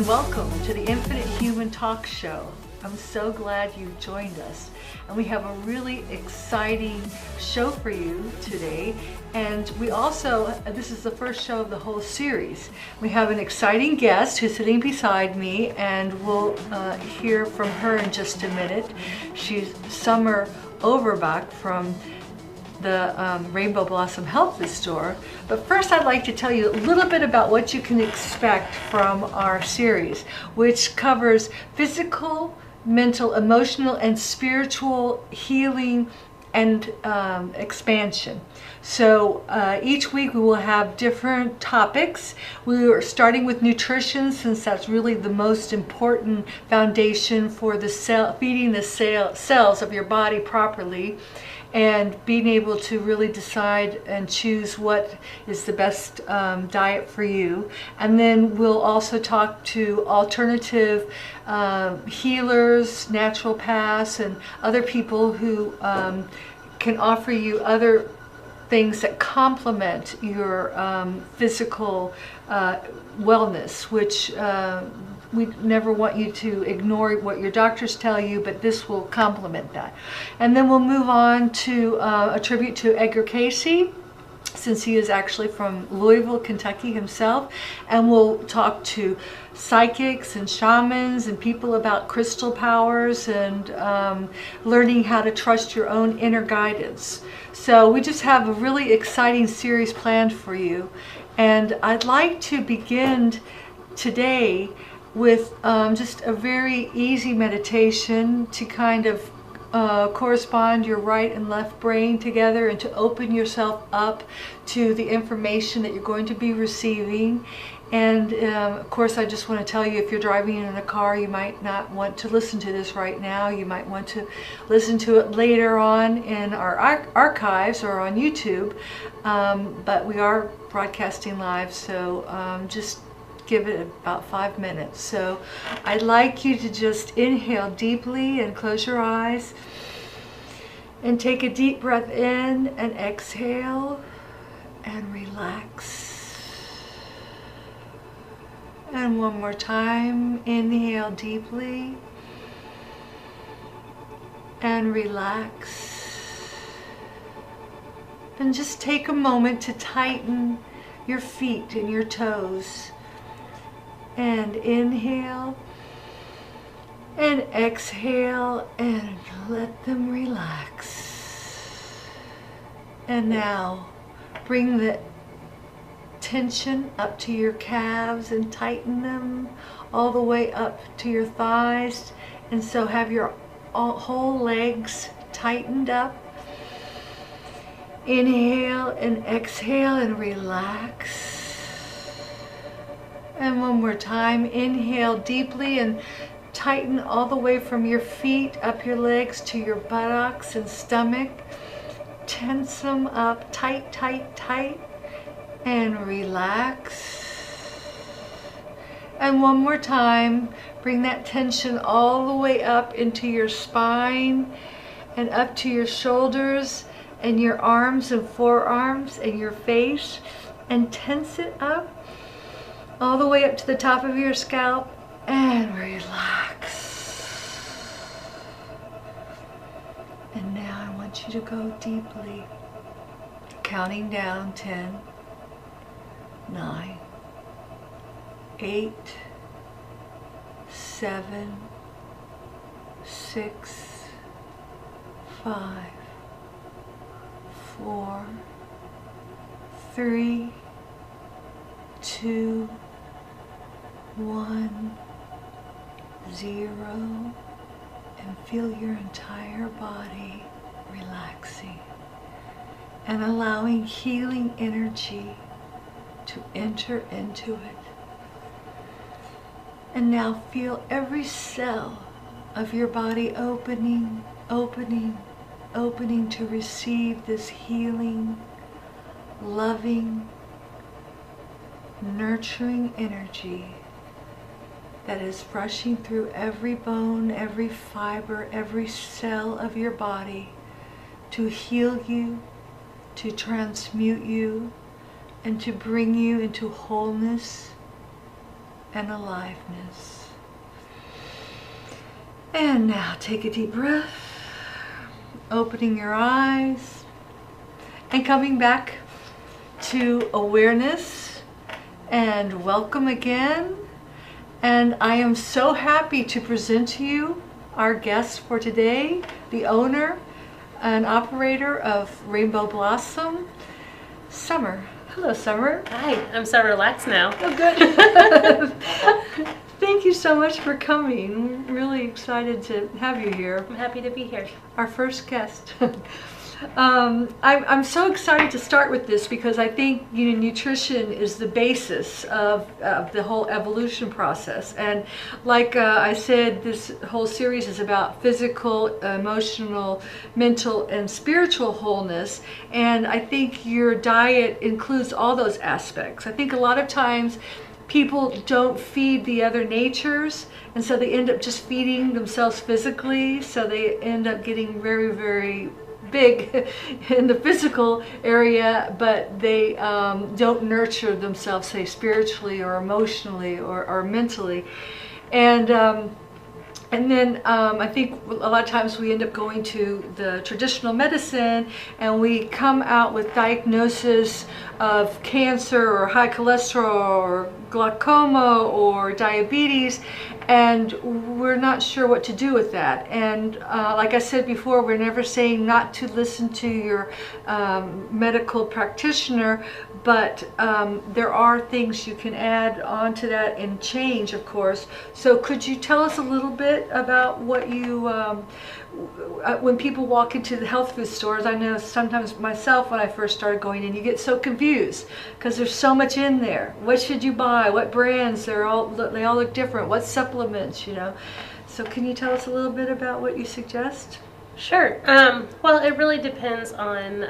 and welcome to the Infinite Human Talk Show. I'm so glad you've joined us, and we have a really exciting show for you today. And we also, this is the first show of the whole series. We have an exciting guest who's sitting beside me, and we'll hear from her in just a minute. She's Summer Overbach from the Rainbow Blossom Health Food Store. But first, I'd like to tell you a little bit about what you can expect from our series, which covers physical, mental, emotional, and spiritual healing and expansion. So each week we will have different topics. We are starting with nutrition, since that's really the most important foundation for the feeding the cells of your body properly, and being able to really decide and choose what is the best diet for you. And then we'll also talk to alternative healers, naturopaths, and other people who can offer you other things that complement your physical wellness, which we never want you to ignore what your doctors tell you, but this will complement that. And then we'll move on to a tribute to Edgar Cayce, since he is actually from Louisville, Kentucky himself. And we'll talk to psychics and shamans and people about crystal powers and learning how to trust your own inner guidance. So we just have a really exciting series planned for you. And I'd like to begin today with just a very easy meditation to kind of correspond your right and left brain together, and to open yourself up to the information that you're going to be receiving. And of course, I just want to tell you, if you're driving in a car, you might not want to listen to this right now. You might want to listen to it later on in our archives or on YouTube. But we are broadcasting live, so just give it about 5 minutes. So I'd like you to just inhale deeply and close your eyes and take a deep breath in and exhale and relax. And one more time, inhale deeply and relax. And just take a moment to tighten your feet and your toes. And inhale and exhale and let them relax. And now bring the tension up to your calves and tighten them all the way up to your thighs. And so have your whole legs tightened up. Inhale and exhale and relax. And one more time, inhale deeply and tighten all the way from your feet up your legs to your buttocks and stomach. Tense them up tight, tight, tight, and relax. And one more time, bring that tension all the way up into your spine and up to your shoulders and your arms and forearms and your face, and tense it up all the way up to the top of your scalp and relax. And now I want you to go deeply, counting down 10, 9, 8, 7, 6, 5, 4, 3, 2, 1, 0, and feel your entire body relaxing and allowing healing energy to enter into it. And now feel every cell of your body opening, opening, opening to receive this healing, loving, nurturing energy that is rushing through every bone, every fiber, every cell of your body to heal you, to transmute you, and to bring you into wholeness and aliveness. And now take a deep breath, opening your eyes and coming back to awareness and welcome again. And I am so happy to present to you our guest for today, the owner and operator of Rainbow Blossom, Summer. Hello, Summer. Hi, I'm so relaxed now. Oh, good. Thank you so much for coming. I'm really excited to have you here. I'm happy to be here. Our first guest. I'm so excited to start with this because I think nutrition is the basis of the whole evolution process. And like I said, this whole series is about physical, emotional, mental, and spiritual wholeness. And I think your diet includes all those aspects. I think a lot of times people don't feed the other natures, and so they end up just feeding themselves physically. So they end up getting very, very big in the physical area, but they don't nurture themselves, say, spiritually or emotionally or mentally. And then I think a lot of times we end up going to the traditional medicine and we come out with diagnosis of cancer or high cholesterol or glaucoma or diabetes, and we're not sure what to do with that. And like I said before, we're never saying not to listen to your medical practitioner, but there are things you can add on to that and change, of course. So could you tell us a little bit about what you, when people walk into the health food stores, I know sometimes myself when I first started going in, you get so confused because there's so much in there. What should you buy? What brands? They all look different. What supplements, So can you tell us a little bit about what you suggest? Sure. Well, it really depends on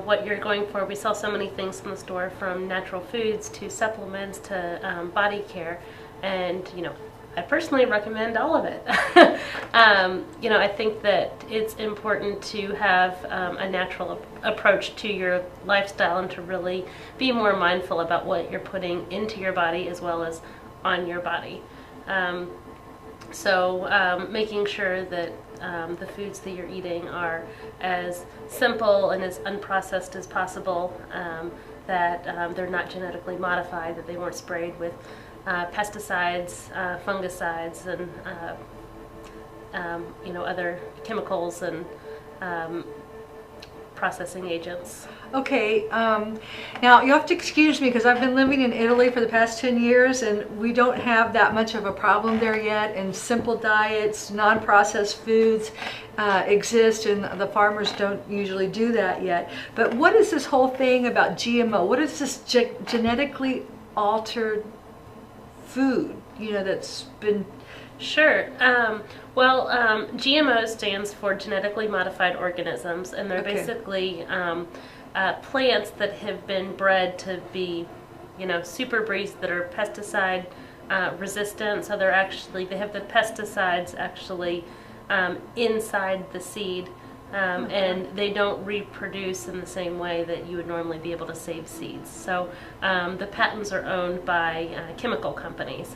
what you're going for. We sell so many things in the store, from natural foods to supplements to body care, and I personally recommend all of it. I think that it's important to have a natural approach to your lifestyle and to really be more mindful about what you're putting into your body as well as on your body. So making sure that the foods that you're eating are as simple and as unprocessed as possible, that they're not genetically modified, that they weren't sprayed with pesticides, fungicides, and other chemicals and processing agents. Okay, now you have to excuse me because I've been living in Italy for the past 10 years and we don't have that much of a problem there yet, and simple diets, non-processed foods exist, and the farmers don't usually do that yet. But what is this whole thing about GMO? What is this genetically altered food, that's been... Sure. Well, GMO stands for genetically modified organisms, and they're basically plants that have been bred to be, super breeds that are pesticide resistant. So they have the pesticides actually inside the seed, and they don't reproduce in the same way that you would normally be able to save seeds. So the patents are owned by chemical companies.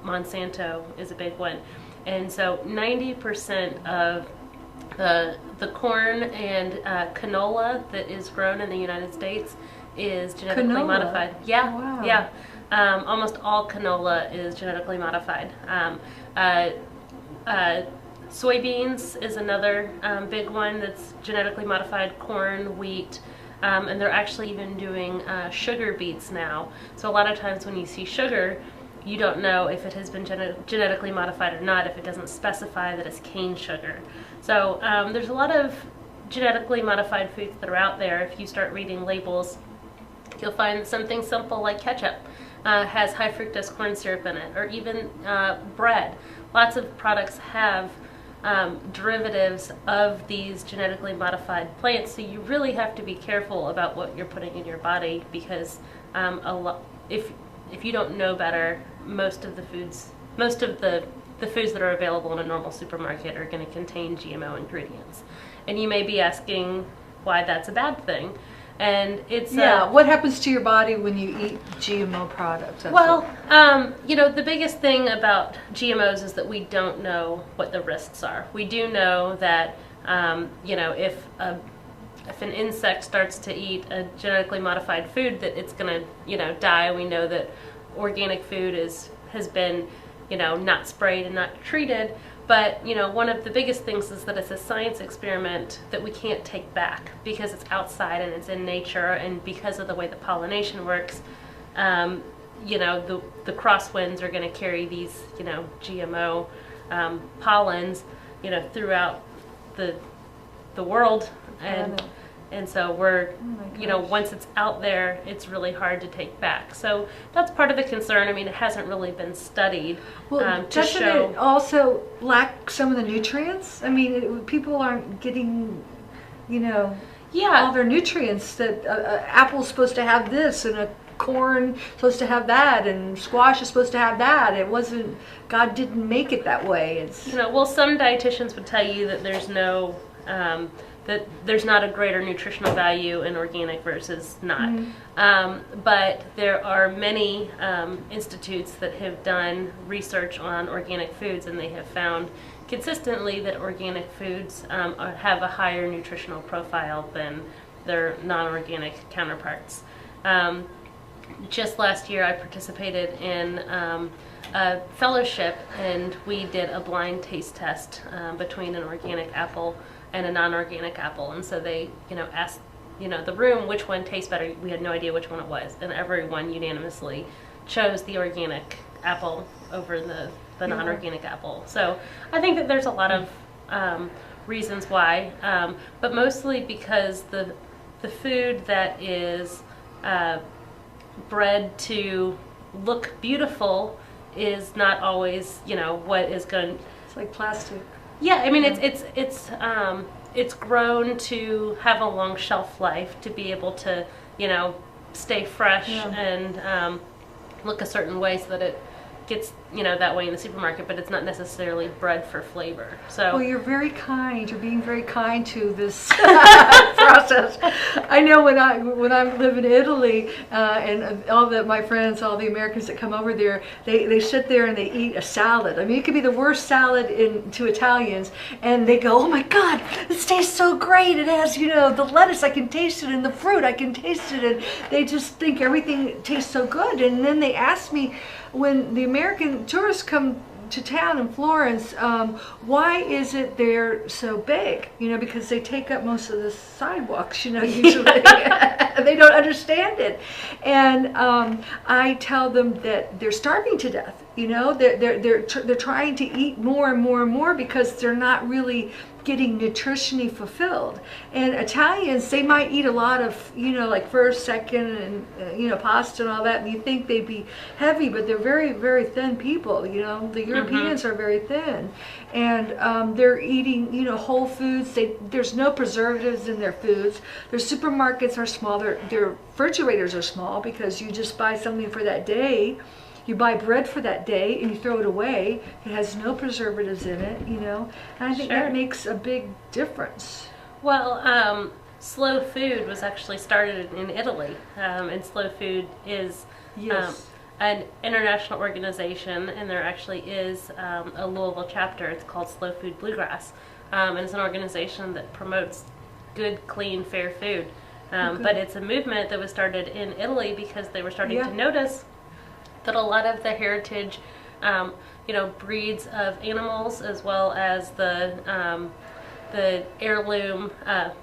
Monsanto is a big one. And so 90% of the corn and canola that is grown in the United States is genetically modified. Yeah, wow. Yeah. Almost all canola is genetically modified. Soybeans is another big one that's genetically modified, corn, wheat, and they're actually even doing sugar beets now. So a lot of times when you see sugar, you don't know if it has been genetically modified or not if it doesn't specify that it's cane sugar. So there's a lot of genetically modified foods that are out there. If you start reading labels, you'll find something simple like ketchup has high fructose corn syrup in it, or even bread. Lots of products have derivatives of these genetically modified plants, so you really have to be careful about what you're putting in your body, because if you don't know better, most of the foods that are available in a normal supermarket are going to contain GMO ingredients. And you may be asking why that's a bad thing. And it's what happens to your body when you eat GMO products? The biggest thing about GMOs is that we don't know what the risks are. We do know that if an insect starts to eat a genetically modified food, that it's going to die. We know that organic food has been not sprayed and not treated. But, one of the biggest things is that it's a science experiment that we can't take back because it's outside and it's in nature, and because of the way the pollination works, the crosswinds are going to carry these, GMO pollens, throughout the world. And so we're, once it's out there, it's really hard to take back. So that's part of the concern. I mean, it hasn't really been studied to show. It also lack some of the nutrients? I mean, people aren't getting, all their nutrients. That apple's supposed to have this, and a corn supposed to have that, and squash is supposed to have that. It wasn't, God didn't make it that way. It's some dietitians would tell you that there's no that there's not a greater nutritional value in organic versus not. But there are many institutes that have done research on organic foods, and they have found consistently that organic foods have a higher nutritional profile than their non-organic counterparts. Just last year I participated in a fellowship, and we did a blind taste test between an organic apple and a non-organic apple, and so they asked the room which one tastes better. We had no idea which one it was, and everyone unanimously chose the organic apple over the non-organic apple. So I think that there's a lot of reasons why, but mostly because the food that is bred to look beautiful is not always what is going. It's like plastic. Yeah, I mean, it's grown to have a long shelf life, to be able to stay fresh and look a certain way, so that it gets that way in the supermarket, but it's not necessarily bred for flavor. So well, you're very kind. You're being very kind to this process. I know when I live in Italy, and all my friends, all the Americans that come over there, they sit there and they eat a salad. I mean, it could be the worst salad to Italians, and they go, "Oh my God, this tastes so great! It has the lettuce. I can taste it, and the fruit. I can taste it." And they just think everything tastes so good. And then they ask me, when the American tourists come to town in Florence, why is it they're so big? Because they take up most of the sidewalks, usually. They don't understand it. And I tell them that they're starving to death. They're trying to eat more and more and more because they're not really getting nutritionally fulfilled. And Italians, they might eat a lot of, like first, second, and, pasta and all that, and you think they'd be heavy, but they're very, very thin people. The Europeans are very thin. And they're eating, whole foods. There's no preservatives in their foods. Their supermarkets are small. Their refrigerators are small because you just buy something for that day. You buy bread for that day and you throw it away. It has no preservatives in it, And I think that makes a big difference. Well, Slow Food was actually started in Italy, and Slow Food is an international organization, and there actually is a Louisville chapter. It's called Slow Food Bluegrass, and it's an organization that promotes good, clean, fair food. But it's a movement that was started in Italy because they were starting to notice that a lot of the heritage, breeds of animals, as well as the heirloom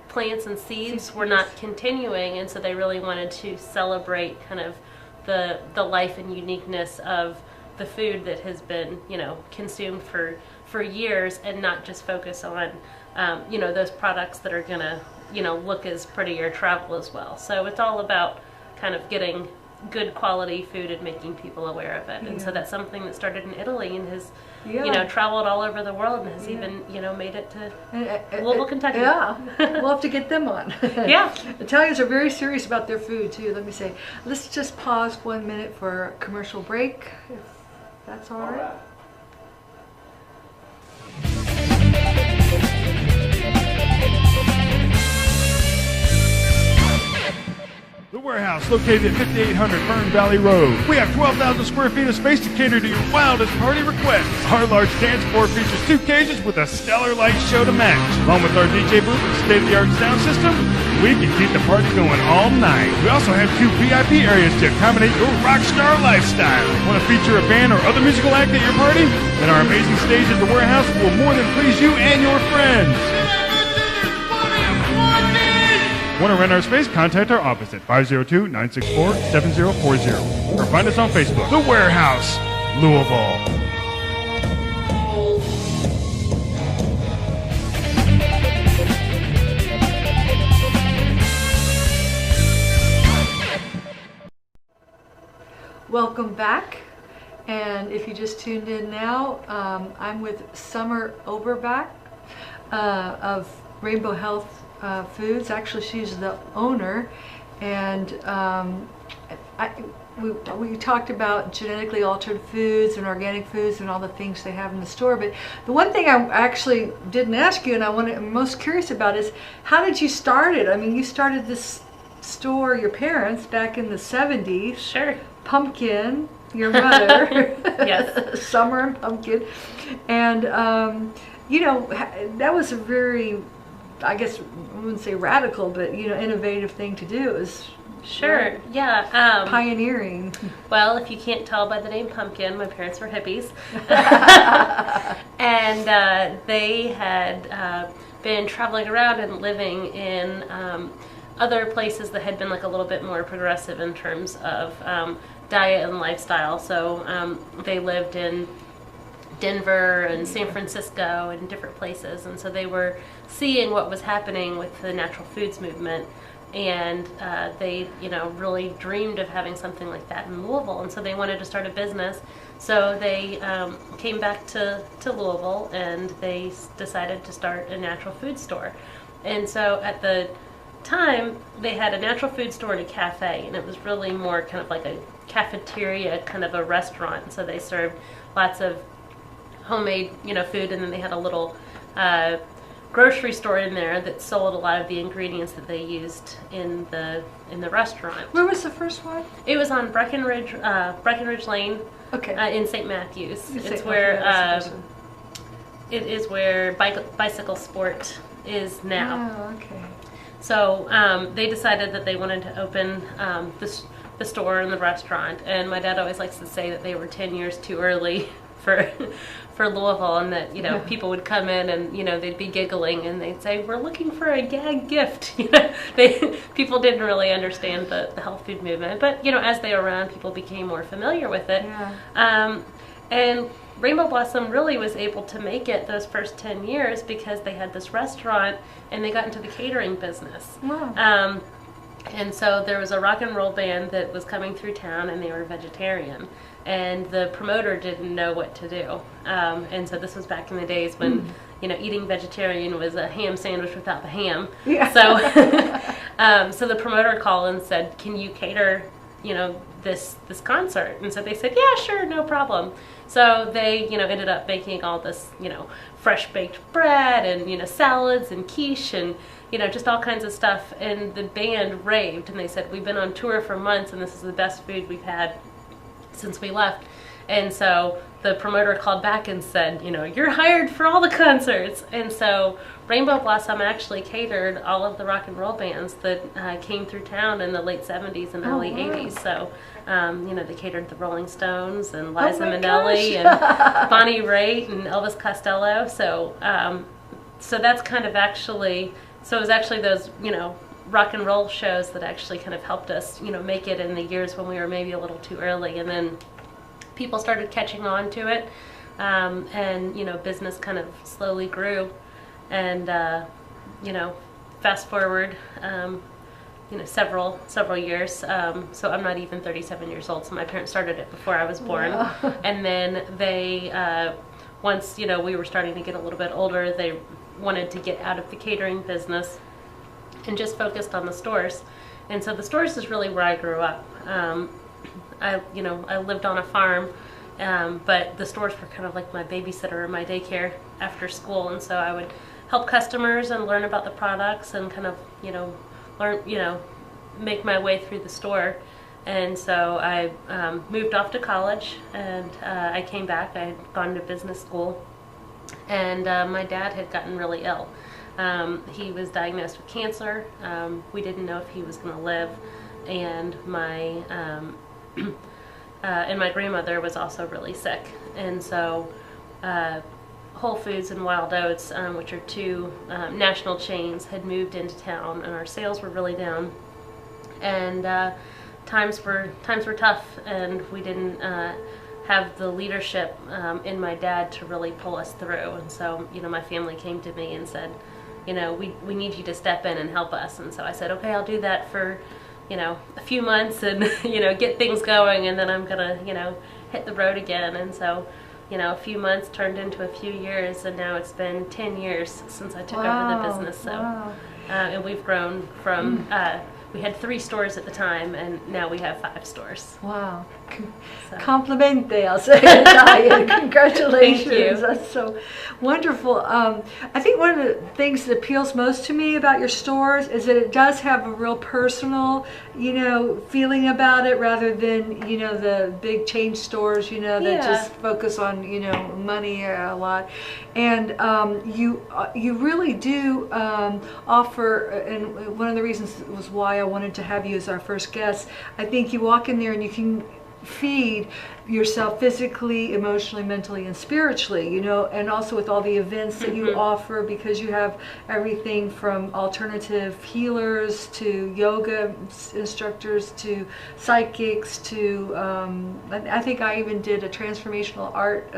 plants and seeds were not continuing, and so they really wanted to celebrate kind of the life and uniqueness of the food that has been consumed for years, and not just focus on those products that are gonna look as pretty or travel as well. So it's all about kind of getting good quality food and making people aware of it. And so that's something that started in Italy and has traveled all over the world, and has even made it to Louisville, Kentucky. We'll have to get them on. Italians are very serious about their food too. Let me say, let's just pause 1 minute for a commercial break, if that's all right. The Warehouse, located at 5800 Fern Valley Road. We have 12,000 square feet of space to cater to your wildest party requests. Our large dance floor features 2 cages with a stellar light show to match. Along with our DJ booth and state-of-the-art sound system, we can keep the party going all night. We also have 2 VIP areas to accommodate your rock star lifestyle. Want to feature a band or other musical act at your party? Then our amazing stage at the Warehouse will more than please you and your friends. Want to rent our space? Contact our office at 502-964-7040 or find us on Facebook. The Warehouse, Louisville. Welcome back. And if you just tuned in now, I'm with Summer Oberbach of Rainbow Health Foods. Actually, she's the owner, and we talked about genetically altered foods and organic foods and all the things they have in the store. But the one thing I actually didn't ask you, and I'm most curious about, is how did you start it? I mean, you started this store, your parents, back in the 70s. Sure. Pumpkin, your mother. Yes. Summer and Pumpkin. And, you know, that was a very, I guess I wouldn't say radical, but, you know, innovative thing to do. It was Sure, yeah. pioneering. Well, if you can't tell by the name Pumpkin, my parents were hippies. And they had been traveling around and living in other places that had been like a little bit more progressive in terms of diet and lifestyle. So they lived in Denver and San Francisco and different places, and so they were seeing what was happening with the natural foods movement, and they, you know, really dreamed of having something like that in Louisville, and so they wanted to start a business. So they came back to Louisville, and they decided to start a natural food store. And so at the time, they had a natural food store and a cafe, and it was really more kind of like a cafeteria, kind of a restaurant. And so they served lots of homemade, you know, food, and then they had a little grocery store in there that sold a lot of the ingredients that they used in the restaurant. Where was the first one? It was on Breckenridge Lane. Okay. In St. Matthews. It's It's where it is where Bicycle Sport is now. Oh, okay. So they decided that they wanted to open the store and the restaurant, and my dad always likes to say that they were 10 years too early for Louisville, and that, you know, people would come in and, you know, they'd be giggling and they'd say, "We're looking for a gag gift." You know, people didn't really understand the health food movement, but, you know, as they were around, people became more familiar with it. Yeah. And Rainbow Blossom really was able to make it those first 10 years because they had this restaurant and they got into the catering business. Wow. And so there was a rock and roll band that was coming through town, and they were vegetarian. And the promoter didn't know what to do. And so this was back in the days when, you know, eating vegetarian was a ham sandwich without the ham. Yeah. So, so the promoter called and said, "Can you cater, you know, this concert?" And so they said, "Yeah, sure, no problem." So they, you know, ended up making all this, you know, fresh baked bread and, you know, salads and quiche and, you know, just all kinds of stuff. And the band raved, and they said, "We've been on tour for months, and this is the best food we've had since we left." And so the promoter called back and said, "You know, you're hired for all the concerts." And so Rainbow Blossom actually catered all of the rock and roll bands that came through town in the late 70s and early 80s. So, you know, they catered the Rolling Stones and Liza Minnelli and Bonnie Raitt and Elvis Costello. So, so that's kind of actually, so it was actually those, you know, rock and roll shows that actually kind of helped us, you know, make it in the years when we were maybe a little too early. And then people started catching on to it, and, you know, business kind of slowly grew. And, you know, fast forward, you know, several years. So I'm not even 37 years old, so my parents started it before I was born. Wow. And then they, once, you know, we were starting to get a little bit older, they wanted to get out of the catering business and just focused on the stores. And so the stores is really where I grew up. I lived on a farm, but the stores were kind of like my babysitter or my daycare after school. And so I would help customers and learn about the products and kind of, you know, make my way through the store. And so I moved off to college, and I came back. I had gone to business school, and my dad had gotten really ill. He was diagnosed with cancer. We didn't know if he was going to live, and my grandmother was also really sick. And so Whole Foods and Wild Oats, which are two national chains, had moved into town, and our sales were really down. And times were tough, and we didn't have the leadership in my dad to really pull us through. And so, my family came to me and said, we need you to step in and help us. And so I said, okay, I'll do that for, a few months and, get things going, and then I'm gonna, hit the road again. And so, a few months turned into a few years, and now it's been 10 years since I took over the business. So, and we've grown from, we had 3 stores at the time, and now we have 5 stores. Wow. So. Complimente, I'll say in Italian. Congratulations. Thank you. That's so wonderful. I think one of the things that appeals most to me about your stores is that it does have a real personal, feeling about it, rather than, the big chain stores, that just focus on, money a lot. And you really do offer, and one of the reasons was why I wanted to have you as our first guest. I think you walk in there and you can feed yourself physically, emotionally, mentally, and spiritually, and also with all the events that you offer, because you have everything from alternative healers to yoga instructors to psychics to I think I even did a transformational art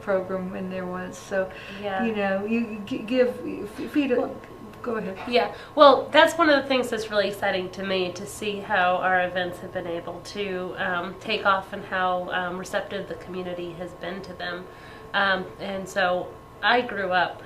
program in there once. So you feed it. Go ahead. Yeah, well, that's one of the things that's really exciting to me, to see how our events have been able to take off, and how receptive the community has been to them. And so I grew up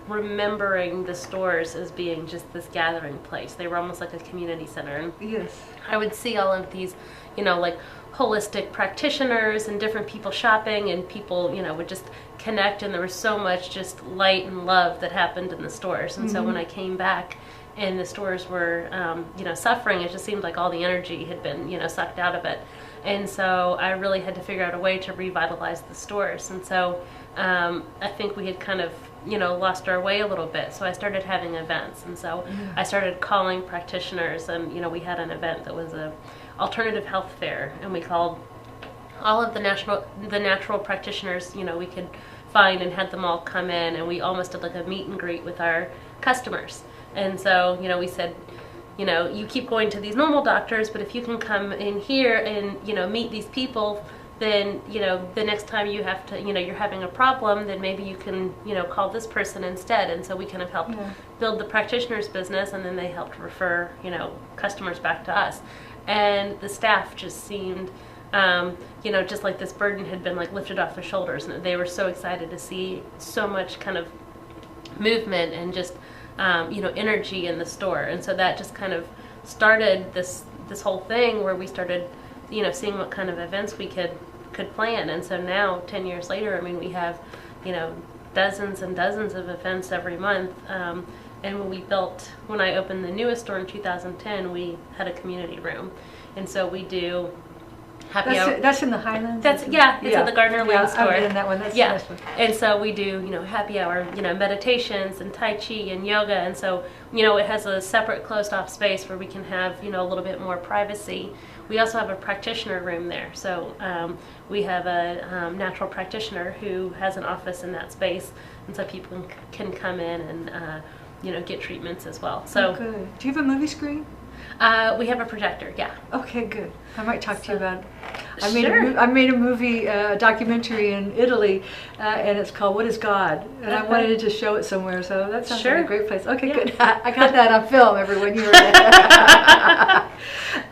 remembering the stores as being just this gathering place. They were almost like a community center. And yes, I would see all of these, like holistic practitioners and different people shopping, and people, would just connect, and there was so much just light and love that happened in the stores. And so when I came back and the stores were, suffering, it just seemed like all the energy had been, sucked out of it. And so I really had to figure out a way to revitalize the stores. And so I think we had kind of, lost our way a little bit. So I started having events. And so I started calling practitioners, and, we had an event that was a alternative health fair, and we called all of the natural practitioners, we could find, and had them all come in, and we almost did like a meet and greet with our customers. And so, we said, you keep going to these normal doctors, but if you can come in here and, meet these people, then, the next time you have to, you're having a problem, then maybe you can, call this person instead. And so we kind of helped build the practitioner's business, and then they helped refer, customers back to us. And the staff just seemed, just like this burden had been like lifted off their shoulders, and they were so excited to see so much kind of movement and just, energy in the store. And so that just kind of started this whole thing where we started, seeing what kind of events we could plan. And so now, 10 years later, I mean, we have, dozens and dozens of events every month. And when I opened the newest store in 2010, we had a community room. And so we do happy hour. That's in the Highlands? It's at the Gardner Lane store. I've been in that one. That's yeah. Nice one. And so we do, happy hour, meditations and Tai Chi and yoga. And so, it has a separate closed off space where we can have, a little bit more privacy. We also have a practitioner room there. So we have a natural practitioner who has an office in that space. And so people can come in and, get treatments as well. So, good. Do you have a movie screen? We have a projector, yeah. Okay, good. I might talk to you about it. Sure. I made a movie, documentary in Italy, and it's called What is God? And I wanted to show it somewhere, so that sounds like a great place. Okay, good. I got that on film, everyone. You were there.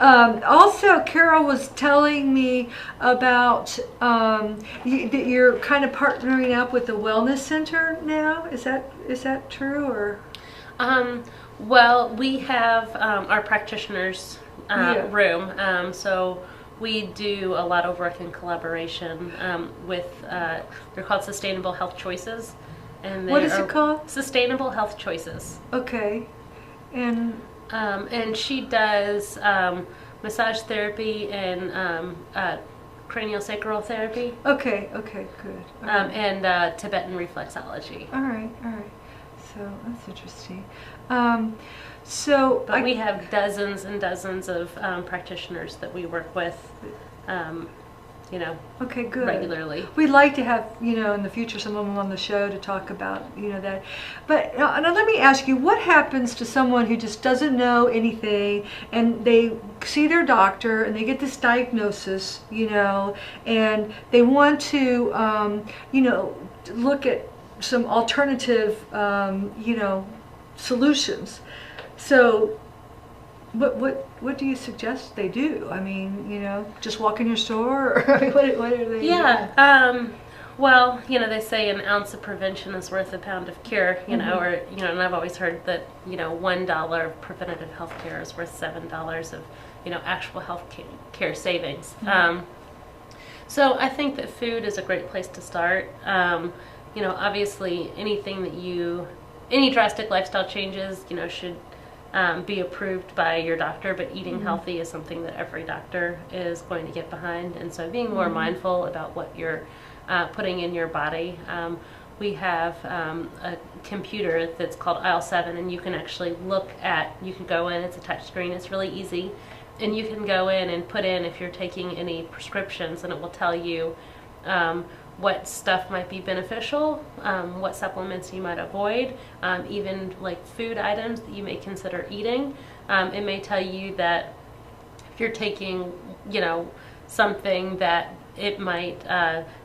Also, Carol was telling me about that you're kind of partnering up with the Wellness Center now. Is that true, or? Well, we have our practitioners room, so we do a lot of work in collaboration with, they're called Sustainable Health Choices. And what is it called? Sustainable Health Choices. Okay. And And she does massage therapy and craniosacral therapy. Okay, okay, good. And Tibetan reflexology. All right. So that's interesting. But we have dozens and dozens of practitioners that we work with, okay, good. regularly. We'd like to have, in the future, someone on the show to talk about, that. But now let me ask you, what happens to someone who just doesn't know anything, and they see their doctor and they get this diagnosis, and they want to, look at some alternative, solutions. So what do you suggest they do? I mean, just walk in your store, or what are they? Yeah. Well, they say an ounce of prevention is worth a pound of cure, and I've always heard that, $1 of preventative health care is worth $7 of, actual health care savings. So I think that food is a great place to start. Obviously any drastic lifestyle changes, should be approved by your doctor, but eating healthy is something that every doctor is going to get behind. And so being more mindful about what you're putting in your body. We have a computer that's called Aisle 7, and you can actually you can go in, it's a touch screen, it's really easy, and you can go in and put in if you're taking any prescriptions, and it will tell you what stuff might be beneficial, what supplements you might avoid, even like food items that you may consider eating. It may tell you that if you're taking, something that it might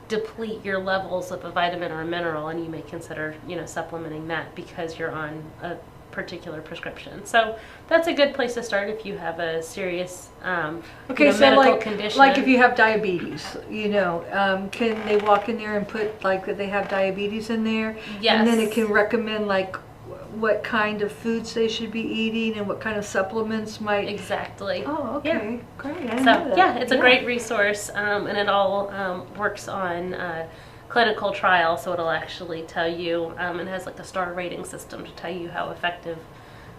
deplete your levels of a vitamin or a mineral, and you may consider, supplementing that because you're on a particular prescription. So that's a good place to start if you have a serious medical condition. Like if you have diabetes, can they walk in there and put that they have diabetes in there? Yes. And then it can recommend what kind of foods they should be eating and what kind of supplements might. Exactly. Oh, okay. Yeah. Great. I didn't know that. Yeah, it's a great resource, and it all works on clinical trial, so it'll actually tell you, it has a star rating system to tell you how effective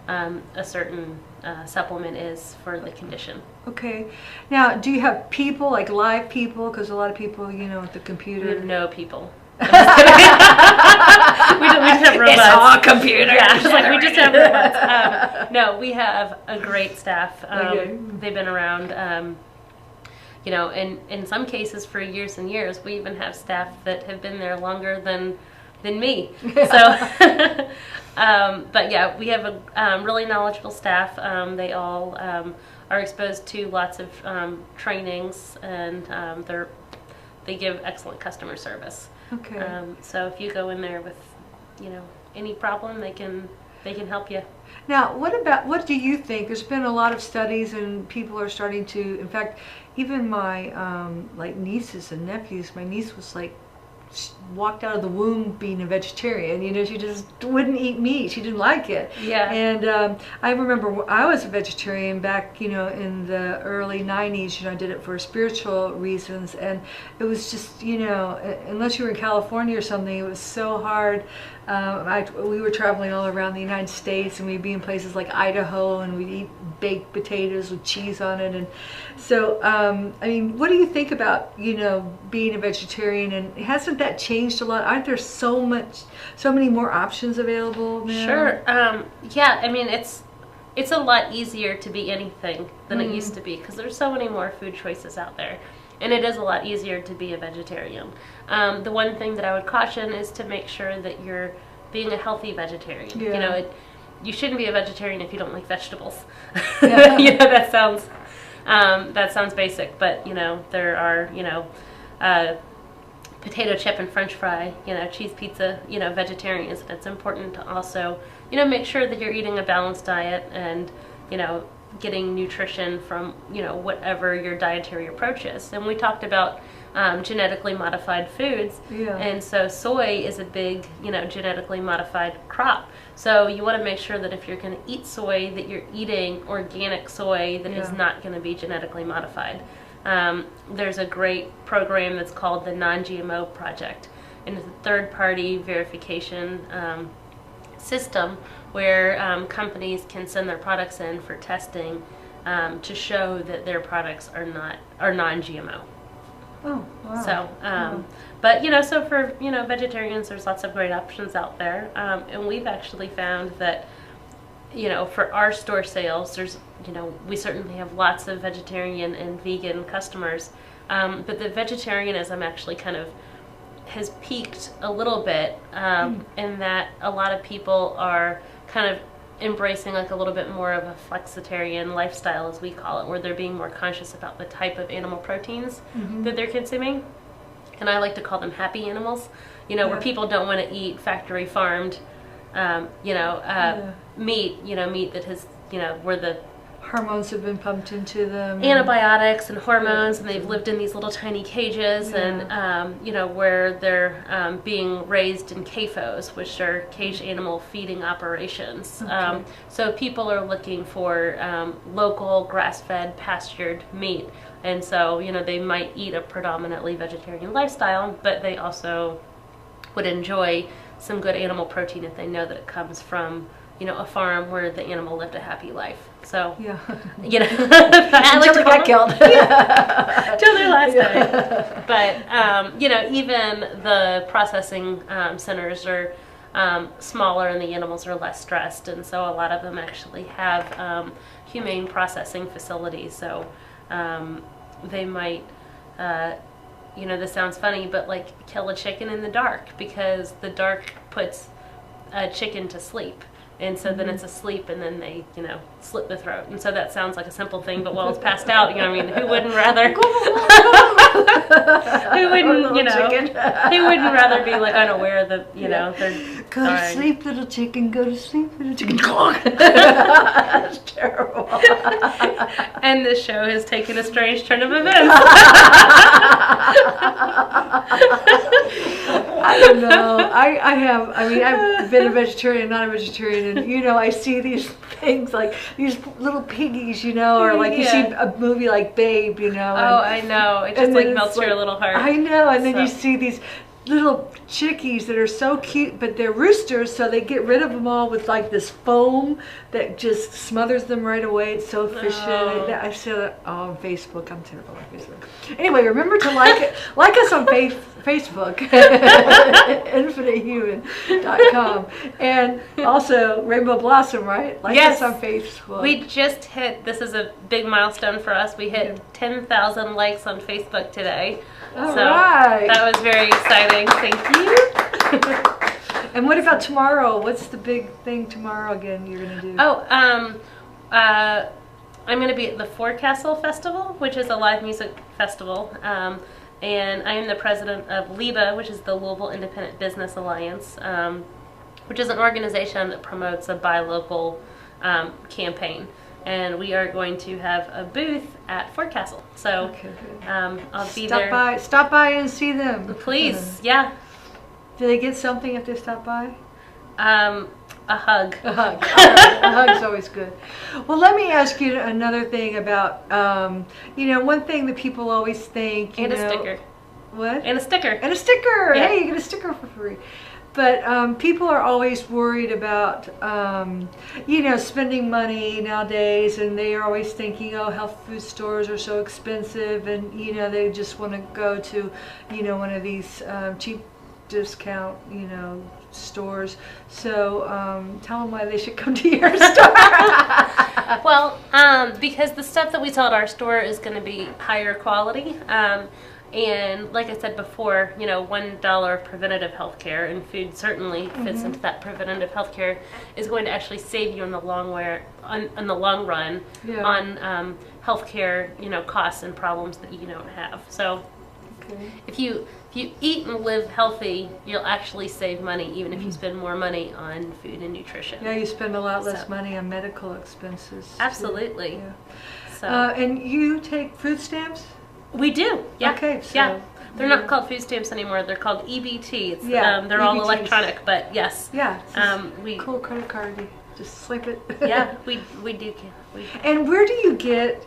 a certain supplement is for the condition. Okay. Now, do you have people, live people? Because a lot of people, with the computer. We have no people. we just have robots. It's all computer. Yeah, we just have robots. No, we have a great staff. Okay. They've been around, in some cases for years and years. We even have staff that have been there longer than me. So, but yeah, we have a really knowledgeable staff. They all are exposed to lots of trainings, and they give excellent customer service. Okay. So if you go in there with, any problem, they can help you. Now, what do you think? There's been a lot of studies, and people are starting to, in fact, even my nieces and nephews. My niece was she walked out of the womb being a vegetarian. She just wouldn't eat meat. She didn't like it. Yeah. And I remember I was a vegetarian back, in the early 90s. I did it for spiritual reasons, and it was just, unless you were in California or something, it was so hard. We were traveling all around the United States, and we'd be in places like Idaho, and we'd eat baked potatoes with cheese on it. And so, what do you think about, being a vegetarian, and hasn't that changed a lot? Aren't there so many more options available now? Sure. Yeah, it's a lot easier to be anything than it used to be, because there's so many more food choices out there. And it is a lot easier to be a vegetarian. The one thing that I would caution is to make sure that you're being a healthy vegetarian. Yeah. You shouldn't be a vegetarian if you don't like vegetables. Yeah. That sounds basic, but there are potato chip and French fry, cheese pizza, vegetarians. And it's important to also make sure that you're eating a balanced diet and getting nutrition from whatever your dietary approach is. And we talked about genetically modified foods, and so soy is a big genetically modified crop. So you want to make sure that if you're going to eat soy, that you're eating organic soy that is not going to be genetically modified. There's a great program that's called the Non-GMO Project, and it's a third-party verification system where companies can send their products in for testing to show that their products are non-GMO. Oh, wow. So, but so for vegetarians, there's lots of great options out there, and we've actually found that for our store sales, there's we certainly have lots of vegetarian and vegan customers, but the vegetarianism actually kind of has peaked a little bit, in that a lot of people are kind of embracing like a little bit more of a flexitarian lifestyle, as we call it, where they're being more conscious about the type of animal proteins that they're consuming. And I like to call them happy animals, where people don't want to eat factory farmed, meat, meat that has, where the hormones have been pumped into them. Antibiotics and hormones, and they've lived in these little tiny cages, and where they're being raised in CAFOs, which are cage animal feeding operations. Okay. So people are looking for local grass-fed pastured meat, and so they might eat a predominantly vegetarian lifestyle, but they also would enjoy some good animal protein if they know that it comes from a farm where the animal lived a happy life. So, yeah, until it got killed, till their last day. But even the processing centers are smaller, and the animals are less stressed, and so a lot of them actually have humane processing facilities. So they might, this sounds funny, but like kill a chicken in the dark, because the dark puts a chicken to sleep. And so then it's asleep, and then they, slit the throat. And so that sounds like a simple thing, but while it's passed out, who wouldn't rather, who wouldn't rather be like unaware that, they're go to sleep, little chicken, go to sleep, little chicken. That's terrible. And this show has taken a strange turn of events. I don't know. I've been a vegetarian, not a vegetarian, and I see these things like these little piggies, or like you see a movie like Babe, Oh, I know. It just melts your little heart. I know, and then you see these little chickies that are so cute, but they're roosters, so they get rid of them all with like this foam that just smothers them right away. It's so efficient. I see that on Facebook. I'm terrible on Facebook. Anyway, remember to like us on Facebook, infinitehuman.com, and also Rainbow Blossom, right? Like us on Facebook. We just this is a big milestone for us. We hit 10,000 likes on Facebook today. All right. That was very exciting. Thank you. And what about tomorrow? What's the big thing tomorrow again you're going to do? Oh, I'm going to be at the Forecastle Festival, which is a live music festival. And I am the president of LIBA, which is the Louisville Independent Business Alliance, which is an organization that promotes a buy local campaign. And we are going to have a booth at Forecastle. So I'll be there. Stop by and see them. Please, yeah. Do they get something if they stop by? A hug. A hug. A hug's always good. Well, let me ask you another thing about, one thing that people always think, And a sticker. What? And a sticker. And a sticker. Yeah. Hey, you get a sticker for free. But people are always worried about, spending money nowadays, and they are always thinking, oh, health food stores are so expensive, and, they just want to go to, one of these cheap discount, stores. So tell them why they should come to your store. Well, because the stuff that we sell at our store is going to be higher quality. And like I said before, $1 of preventative health care, and food certainly fits into that preventative health care, is going to actually save you in the long run on health care, costs and problems that you don't have. So if you eat and live healthy, you'll actually save money, even if you spend more money on food and nutrition. Yeah, you spend a lot less money on medical expenses. Absolutely. Yeah. So, and you take food stamps? We do, yeah. Okay, so yeah. They're not called food stamps anymore. They're called EBT. It's, they're EBTs. all electronic, but yes. Yeah. We cool credit card. You just swipe it. Yeah, we do. And where do you get?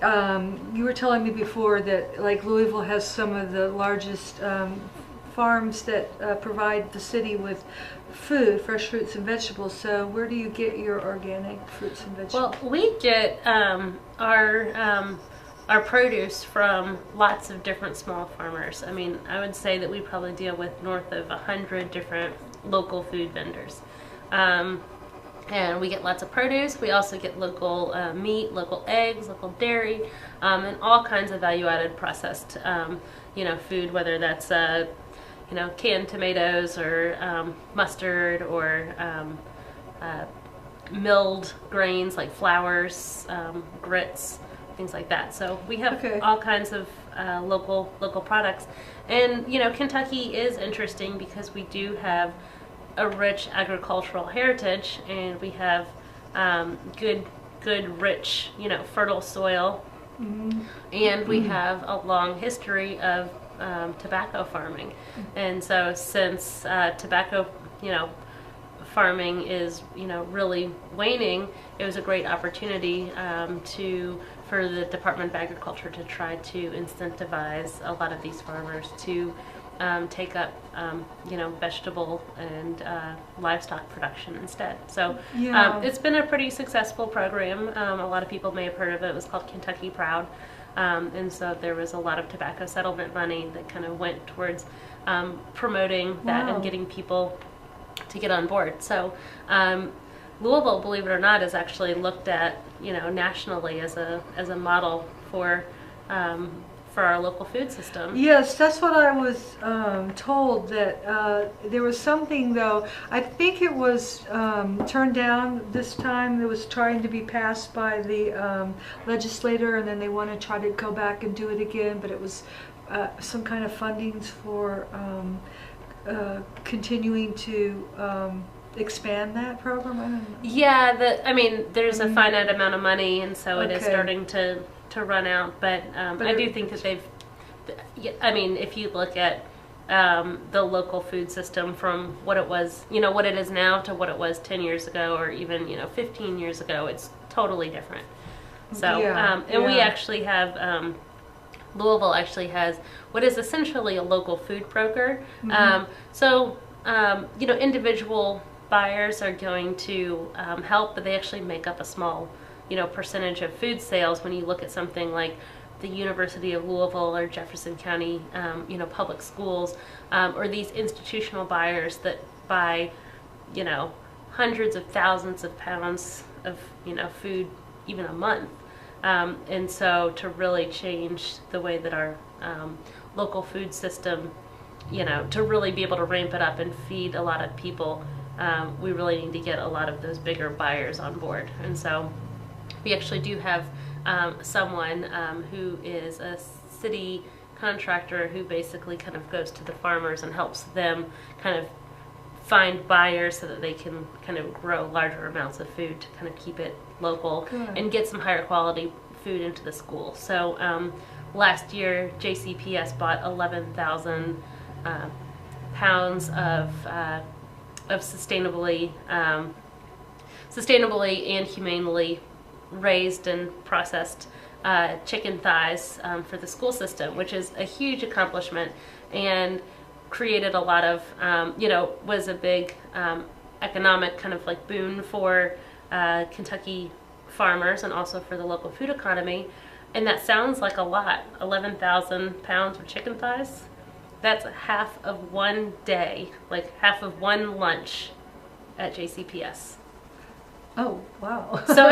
You were telling me before that like Louisville has some of the largest farms that provide the city with food, fresh fruits and vegetables. So where do you get your organic fruits and vegetables? Well, we get our produce from lots of different small farmers. I mean, I would say that we probably deal with north of 100 different local food vendors. And we get lots of produce. We also get local meat, local eggs, local dairy, and all kinds of value-added processed, food, whether that's, canned tomatoes or mustard or milled grains like flours, grits, things like that. So we have all kinds of local products. And, Kentucky is interesting because we do have a rich agricultural heritage, and we have good, rich, fertile soil, and we have a long history of tobacco farming. And so since tobacco, farming is, really waning, it was a great opportunity for the Department of Agriculture to try to incentivize a lot of these farmers to take up, vegetable and livestock production instead. So it's been a pretty successful program. A lot of people may have heard of it. It was called Kentucky Proud. And so there was a lot of tobacco settlement money that kind of went towards promoting that and getting people to get on board. So Louisville, believe it or not, is actually looked at, nationally as a model for our local food system. Yes, that's what I was told, that there was something, though, I think it was turned down this time. It was trying to be passed by the legislator, and then they want to try to go back and do it again, but it was some kind of fundings for continuing to expand that program. I don't know. Yeah, there's a finite amount of money, and so it is starting to run out, but I do think that if you look at the local food system from what it was, what it is now to what it was 10 years ago, or even 15 years ago, it's totally different. So we actually have Louisville actually has what is essentially a local food broker. Individual buyers are going to help, but they actually make up a small percentage of food sales when you look at something like the University of Louisville or Jefferson County, public schools, or these institutional buyers that buy, hundreds of thousands of pounds of, food even a month. And so to really change the way that our local food system, to really be able to ramp it up and feed a lot of people, we really need to get a lot of those bigger buyers on board. And so we actually do have someone who is a city contractor who basically kind of goes to the farmers and helps them kind of find buyers so that they can kind of grow larger amounts of food to kind of keep it local and get some higher quality food into the school. So last year, JCPS bought 11,000 pounds of sustainably and humanely raised and processed chicken thighs for the school system, which is a huge accomplishment and created a lot of, was a big economic kind of like boon for Kentucky farmers and also for the local food economy. And that sounds like a lot, 11,000 pounds of chicken thighs. That's half of one day, like half of one lunch at JCPS. Oh, wow. So,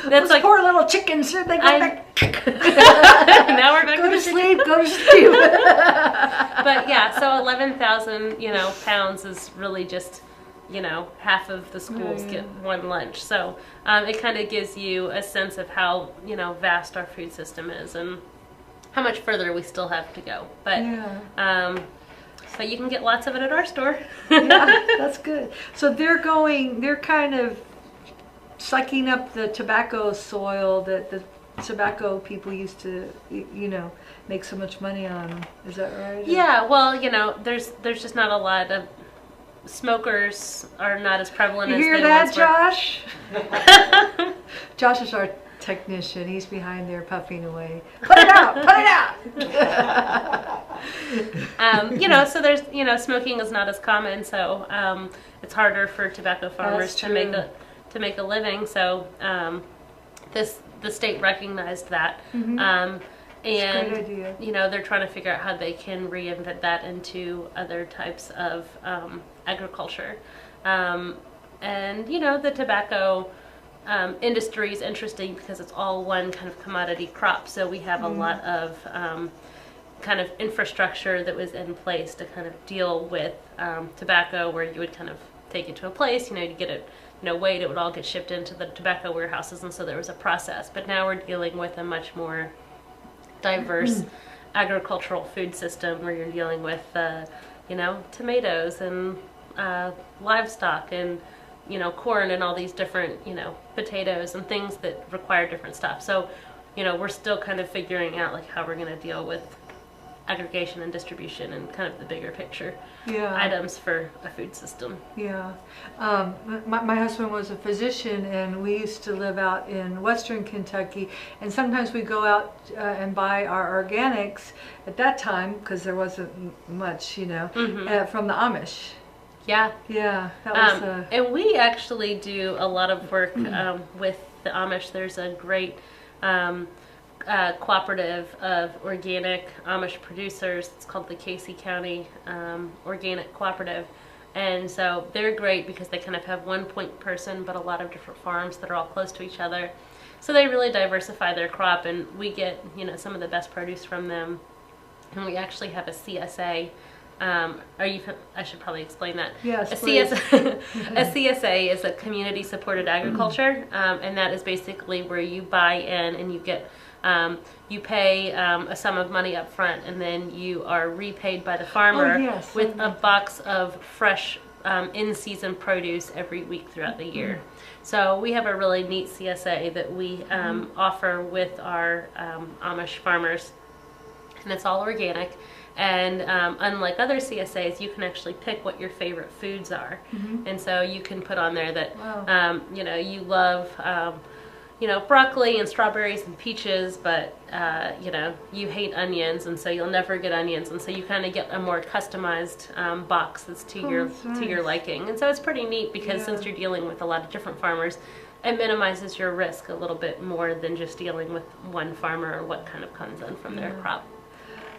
that's like poor little chickens. They go back. Now we're back go to to sleep, go to sleep. But yeah, so 11,000, pounds is really just, half of the schools get one lunch. So it kind of gives you a sense of how, vast our food system is and how much further we still have to go. But but you can get lots of it at our store. Yeah, that's good. So they're kind of sucking up the tobacco soil that the tobacco people used to, make so much money on. Is that right? Yeah, well, there's just not a lot of smokers are not as prevalent as they once were. You hear that, Josh? Josh is our technician. He's behind there puffing away. Put it out! Put it out! You know, so there's, you know, smoking is not as common, so it's harder for tobacco farmers to make a living. So the state recognized that. And you know, they're trying to figure out how they can reinvent that into other types of agriculture. And you know, the tobacco industry is interesting because it's all one kind of commodity crop. So we have a lot of kind of infrastructure that was in place to kind of deal with tobacco, where you would kind of take it to a place, you know, to get it, you know, weighed, it would all get shipped into the tobacco warehouses, and so there was a process. But now we're dealing with a much more diverse agricultural food system, where you're dealing with, you know, tomatoes and livestock and, you know, corn and all these different, you know, potatoes and things that require different stuff. So, you know, we're still kind of figuring out like how we're going to deal with aggregation and distribution and kind of the bigger picture items for a food system. Yeah. My husband was a physician, and we used to live out in western Kentucky, and sometimes we go out and buy our organics at that time, because there wasn't much, you know, from the Amish. Yeah. Yeah. That was and we actually do a lot of work with the Amish. There's a great cooperative of organic Amish producers. It's called the Casey County Organic Cooperative. And so they're great because they kind of have one point person, but a lot of different farms that are all close to each other. So they really diversify their crop, and we get, you know, some of the best produce from them. And we actually have a CSA. I should probably explain that. Yes, a CSA is a community supported agriculture, and that is basically where you buy in and you get you pay a sum of money up front, and then you are repaid by the farmer with a box of fresh in-season produce every week throughout the year. So we have a really neat CSA that we offer with our Amish farmers, and it's all organic. And unlike other CSAs, you can actually pick what your favorite foods are. And so you can put on there that, you know, you love, you know, broccoli and strawberries and peaches, but, you know, you hate onions, and so you'll never get onions. And so you kind of get a more customized box that's to your liking. And so it's pretty neat because since you're dealing with a lot of different farmers, it minimizes your risk a little bit more than just dealing with one farmer or what kind of comes in from their crop.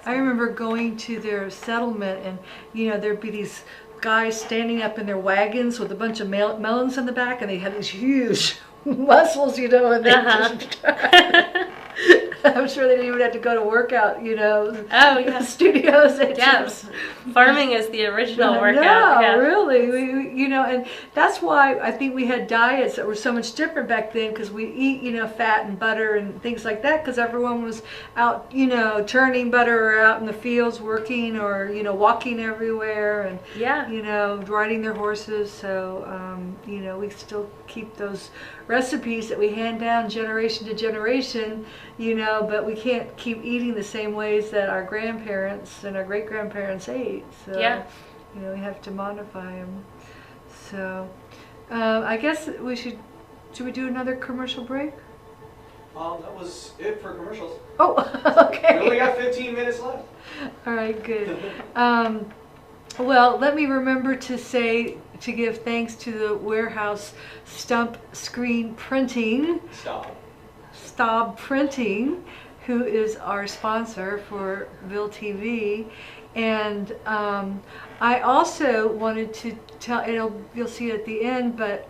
I remember going to their settlement, and you know, there'd be these guys standing up in their wagons with a bunch of melons in the back, and they had these huge muscles, you know, and they just I'm sure they didn't even have to go to workout, you know. Oh yeah, studios. Yes, farming is the original workout. No, really, you know, and that's why I think we had diets that were so much different back then, because we eat, you know, fat and butter and things like that, because everyone was out, you know, churning butter, or out in the fields working, or you know, walking everywhere, and you know, riding their horses. So you know, we still keep those recipes that we hand down generation to generation, you know, but we can't keep eating the same ways that our grandparents and our great-grandparents ate. So, you know, we have to modify them. So, I guess should we do another commercial break? That was it for commercials. Oh, okay. We only got 15 minutes left. All right, good. Well, let me remember to give thanks to the Warehouse Stump Screen Printing. Staub Printing, who is our sponsor for Ville TV. And I also wanted to tell, you'll see it at the end, but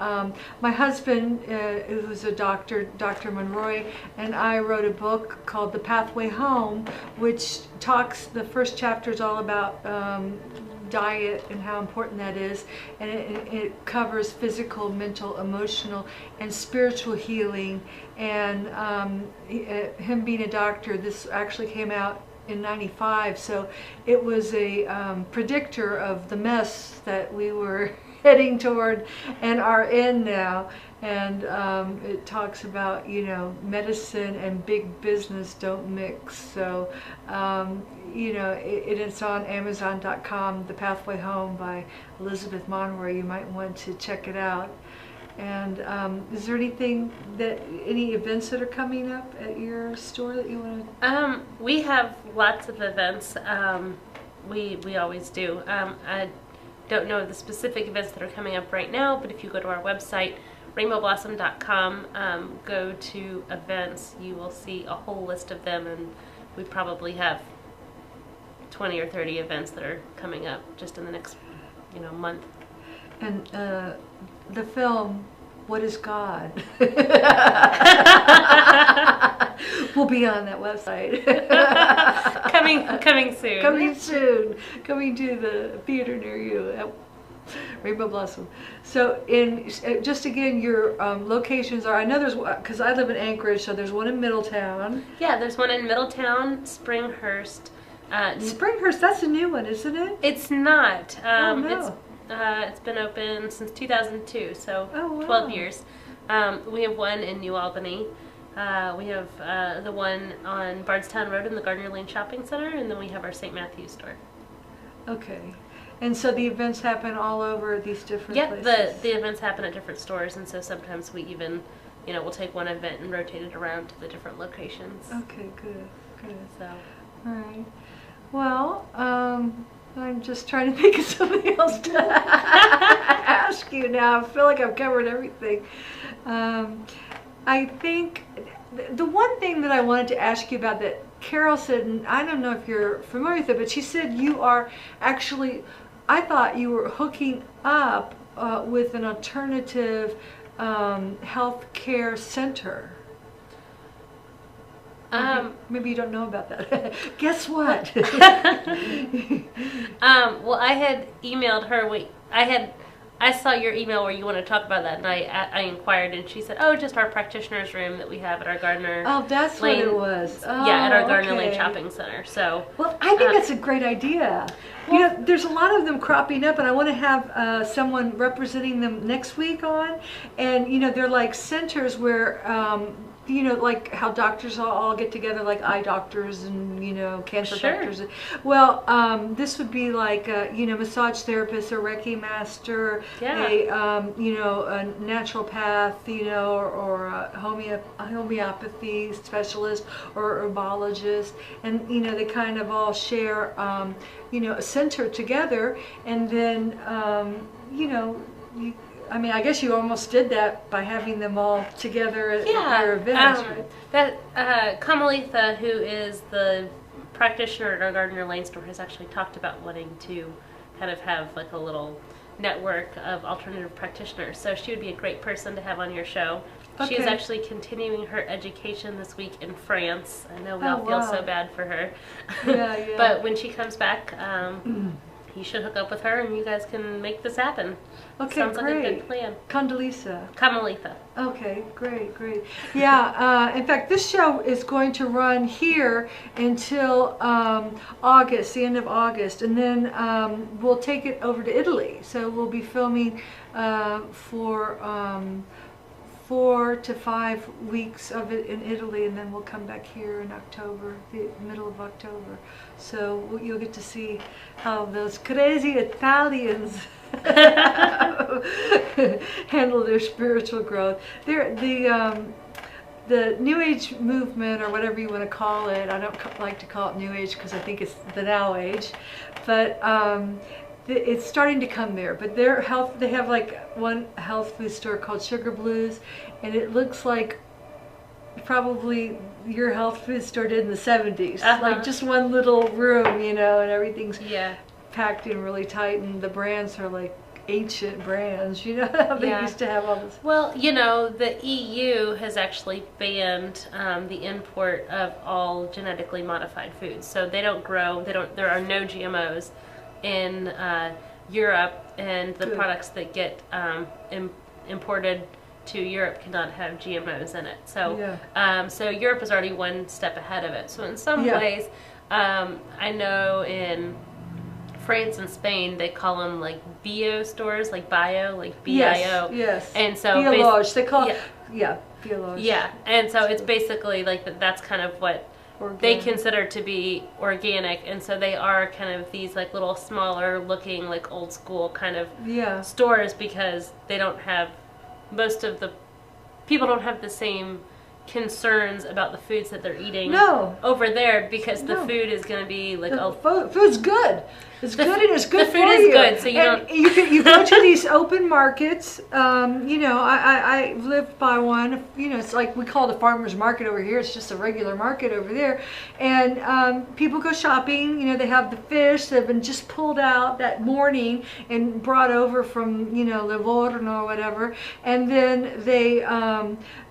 my husband, who's a doctor, Dr. Monroy, and I wrote a book called The Pathway Home, which the first chapter is all about diet and how important that is, and it covers physical, mental, emotional, and spiritual healing. And him being a doctor, this actually came out in '95, so it was a predictor of the mess that we were heading toward and are in now. And it talks about, you know, medicine and big business don't mix. So you know, it's on Amazon.com, The Pathway Home by Elizabeth Monroy. You might want to check it out. And is there any events that are coming up at your store that you want to? We have lots of events. We always do. I don't know the specific events that are coming up right now, but if you go to our website, rainbowblossom.com, go to events, you will see a whole list of them, and we probably have 20 or 30 events that are coming up just in the next, month. And the film, What is God? will be on that website. coming soon. Coming soon. Coming to the theater near you at Rainbow Blossom. So, just again, your locations are. I know there's, because I live in Anchorage, so there's one in Middletown. Yeah, there's one in Middletown, Springhurst. Springhurst, that's a new one, isn't it? It's not. No. It's been open since 2002, so Oh, wow. 12 years. We have one in New Albany. We have the one on Bardstown Road in the Gardner Lane Shopping Center, and then we have our St. Matthew's store. Okay. And so the events happen all over these different Yeah, places? the events happen at different stores, and so sometimes we even, we'll take one event and rotate it around to the different locations. Okay, good. So. All right. Well, I'm just trying to think of something else to ask you now. I feel like I've covered everything. I think the one thing that I wanted to ask you about that Carol said, and I don't know if you're familiar with it, but she said you are actually, I thought you were hooking up with an alternative health care center. Maybe you don't know about that. Guess what? Well, I had emailed her. I saw your email where you want to talk about that, and I inquired, and she said, "Oh, just our practitioner's room that we have at our Gardner." Oh, that's Lane, what it was. Oh, yeah, at our Gardner okay. Lane Shopping Center. So. Well, I think that's a great idea. Well, There's a lot of them cropping up, and I want to have someone representing them next week on. And they're like centers where. Like how doctors all get together, like eye doctors and, cancer Sure. doctors. Well, this would be like, massage therapist, a Reiki master, Yeah. a naturopath, or a homeopathy specialist or herbologist. And, they kind of all share, a center together. And then, I guess you almost did that by having them all together at your events. Kamalitha, who is the practitioner at our Gardner Lane store, has actually talked about wanting to kind of have like a little network of alternative practitioners. So she would be a great person to have on your show. She is Okay. actually continuing her education this week in France. I know we Oh, all feel wow. so bad for her. Yeah, yeah. But when she comes back, you should hook up with her and you guys can make this happen. Okay, Sounds great. like a good plan. Condoleezza. Kamalitha. Okay, great. Yeah, in fact, this show is going to run here until August, the end of August, and then we'll take it over to Italy. So we'll be filming for 4 to 5 weeks of it in Italy, and then we'll come back here in October, the middle of October. So you'll get to see how those crazy Italians handle their spiritual growth. The New Age movement, or whatever you want to call it, I don't like to call it New Age because I think it's the Now Age, but it's starting to come there. But they have like one health food store called Sugar Blues, and it looks like probably your health food store did in the 70s. Like just one little room, and everything's packed in really tight, and the brands are like ancient brands, they used to have all this. Well, the EU has actually banned the import of all genetically modified foods. So they don't grow, there are no GMOs in Europe, and the Good. products that get imported to Europe cannot have GMOs in it. So, so Europe is already one step ahead of it. So in some ways, I know in France and Spain, they call them like bio stores, like bio, like B-I-O. Yes. And so Biolage, they call it, biolage. Yeah, and so it's basically like that's kind of what they Organic. consider to be organic, and so they are kind of these like little smaller looking, like old school kind of stores, because they don't have most of the people don't have the same concerns about the foods that they're eating over there, because the food is going to be like food's good. It's good and it's good the food for is you. good, so you go to these open markets. You know, I live by one. You know, it's like we call it a farmer's market over here. It's just a regular market over there, and people go shopping. You know, they have the fish that have been just pulled out that morning and brought over from, you know, Livorno or whatever, and then they.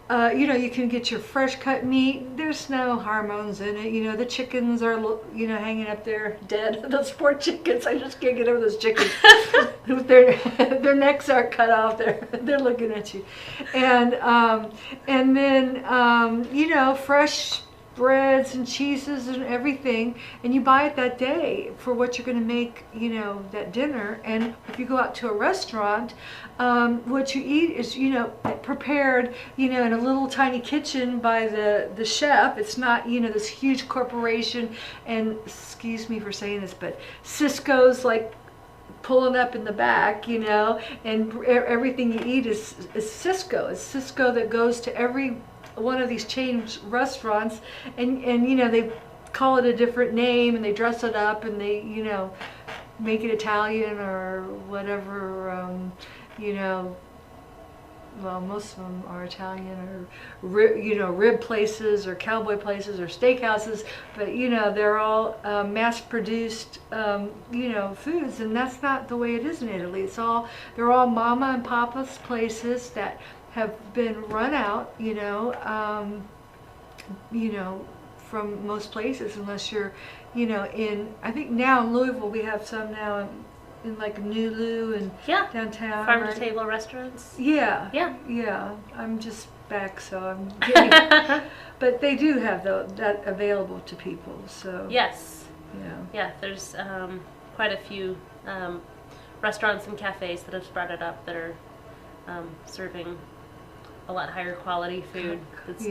You know, you can get your fresh cut meat. There's no hormones in it. You know, the chickens are, you know, hanging up there dead. Those poor chickens. I just can't get over those chickens. their necks aren't cut off. They're looking at you. And then you know, fresh breads and cheeses and everything, and you buy it that day for what you're going to make, you know, that dinner. And if you go out to a restaurant, what you eat is, you know, prepared, you know, in a little tiny kitchen by the chef. It's not, you know, this huge corporation, and excuse me for saying this, but Cisco's like pulling up in the back, you know, and everything you eat is Cisco. It's Cisco that goes to every one of these chain restaurants, and you know, they call it a different name and they dress it up and they, you know, make it Italian or whatever, you know, well, most of them are Italian, or you know, rib places or cowboy places or steakhouses, but you know, they're all mass-produced, you know, foods, and that's not the way it is in Italy. They're all mama and papa's places that have been run out, you know, from most places, unless you're, you know, I think now in Louisville we have some now in like Nulu and downtown. Farm to table restaurants. Yeah. I'm just back, so I'm getting, but they do have that available to people. So yes, yeah. There's quite a few restaurants and cafes that have started up that are serving a lot higher quality food. It's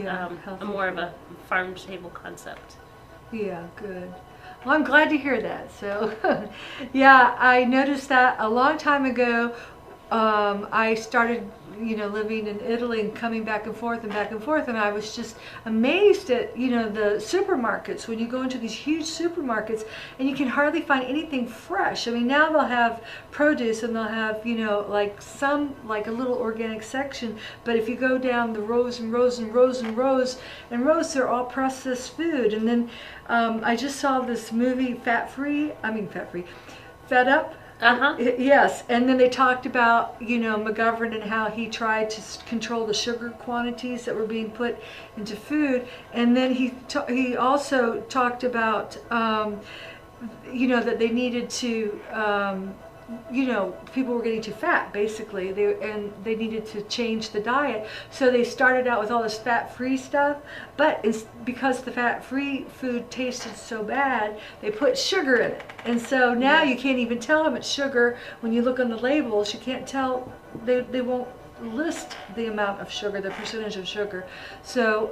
more of a farm to table concept. Yeah, good. Well, I'm glad to hear that. So, yeah, I noticed that a long time ago. I started, you know, living in Italy and coming back and forth, and I was just amazed at, you know, the supermarkets. When you go into these huge supermarkets and you can hardly find anything fresh. I mean, now they'll have produce and they'll have, you know, like a little organic section, but if you go down the rows and rows and rows and rows and rows, they're all processed food. And then I just saw this movie, Fed Up. Yes, and then they talked about, you know, McGovern and how he tried to control the sugar quantities that were being put into food, and then he also talked about, you know, that they needed to, you know, people were getting too fat, basically, they needed to change the diet. So they started out with all this fat-free stuff, but it's because the fat-free food tasted so bad, they put sugar in it. And so now you can't even tell them it's sugar. When you look on the labels, you can't tell, they won't list the amount of sugar, the percentage of sugar. So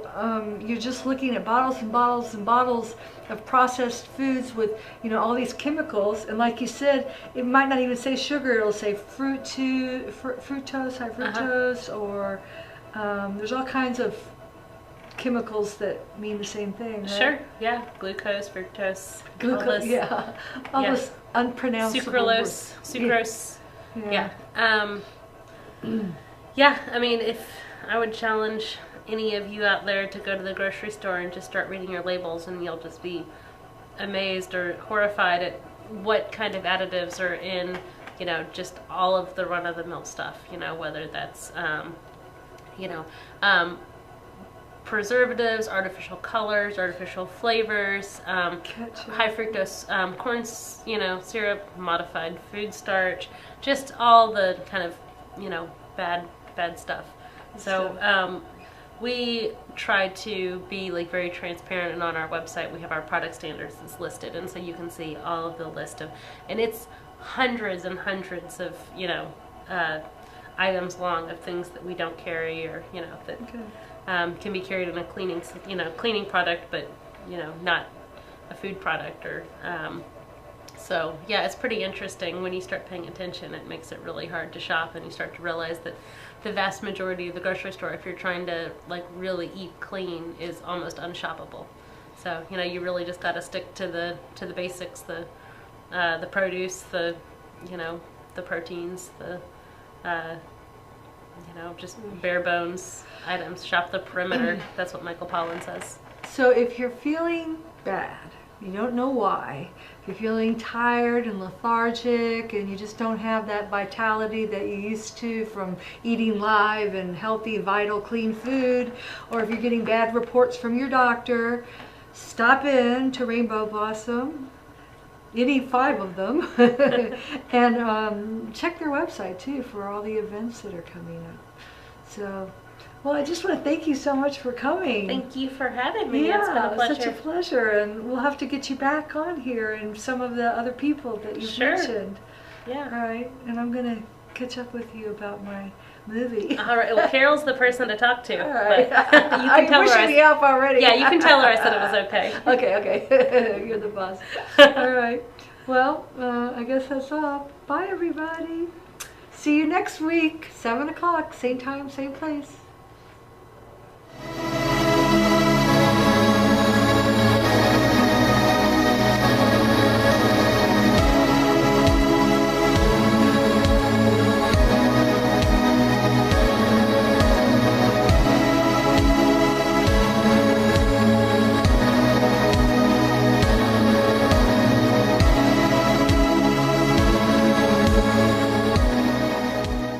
you're just looking at bottles and bottles and bottles of processed foods with, you know, all these chemicals. And like you said, it might not even say sugar. It'll say fructose, high fructose, or there's all kinds of chemicals that mean the same thing, right? Sure, yeah. Glucose, fructose, all those unpronounceable sucrose. Yeah, I mean, if I would challenge any of you out there to go to the grocery store and just start reading your labels, and you'll just be amazed or horrified at what kind of additives are in, you know, just all of the run-of-the-mill stuff, you know, whether that's, you know, preservatives, artificial colors, artificial flavors, high fructose corn, you know, syrup, modified food starch, just all the kind of, you know, bad stuff. So we try to be like very transparent, and on our website we have our product standards that's listed, and so you can see all of the list of, and it's hundreds and hundreds of, you know, items long of things that we don't carry, or, you know, that can be carried in a cleaning product, but, you know, not a food product, or So yeah, it's pretty interesting. When you start paying attention, it makes it really hard to shop, and you start to realize that the vast majority of the grocery store, if you're trying to like really eat clean, is almost unshoppable. So you really just got to stick to the basics, the produce, the the proteins, the just bare bones items. Shop the perimeter. That's what Michael Pollan says. So if you're feeling bad, you don't know why, if you're feeling tired and lethargic and you just don't have that vitality that you used to from eating live and healthy, vital, clean food, or if you're getting bad reports from your doctor, stop in to Rainbow Blossom, any 5 of them, and check their website too for all the events that are coming up. So, well, I just want to thank you so much for coming. Thank you for having me. Yeah, it's been a pleasure. Such a pleasure, and we'll have to get you back on here and some of the other people that you've mentioned. Yeah. All right, and I'm going to catch up with you about my movie. All right. Well, Carol's the person to talk to. All right. But you can tell her. Me off already. Yeah, you can tell her I said it was okay. Okay. You're the boss. All right. Well, I guess that's all. Bye, everybody. See you next week, 7 o'clock, same time, same place.